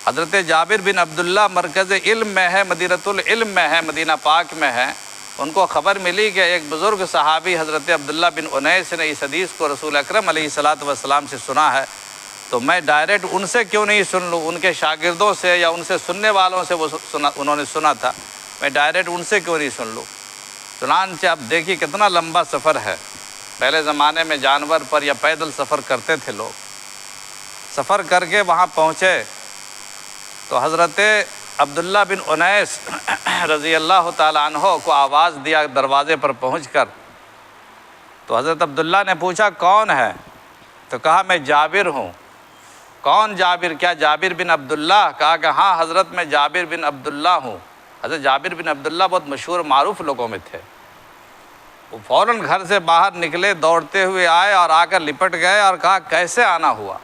حضرت جابر بن عبداللہ مرکز علم میں ہے، مدینۃ العلم میں ہے، مدینہ پاک میں ہے۔ ان کو خبر ملی کہ ایک بزرگ صحابی حضرت عبداللہ بن انیس نے اس حدیث کو رسول اکرم علیہ الصلاۃ والسلام سے سنا ہے، تو میں ڈائریکٹ ان سے کیوں نہیں سن لوں، ان کے شاگردوں سے یا ان سے سننے والوں سے انہوں نے سنا تھا، میں ڈائریکٹ ان سے کیوں نہیں سن لوں۔ چنانچہ اب دیکھیے کتنا لمبا سفر ہے۔ پہلے زمانے میں جانور پر یا پیدل سفر کرتے تھے لوگ، سفر کر کے وہاں پہنچے تو حضرت عبداللہ بن انیس رضی اللہ تعالیٰ عنہ کو آواز دیا دروازے پر پہنچ کر، تو حضرت عبداللہ نے پوچھا کون ہے، تو کہا میں جابر ہوں۔ کون جابر؟ کیا جابر بن عبداللہ؟ کہا کہ ہاں حضرت میں جابر بن عبداللہ ہوں۔ حضرت جابر بن عبداللہ بہت مشہور معروف لوگوں میں تھے۔ وہ فوراً گھر سے باہر نکلے، دوڑتے ہوئے آئے اور آ کر لپٹ گئے اور کہا کیسے آنا ہوا؟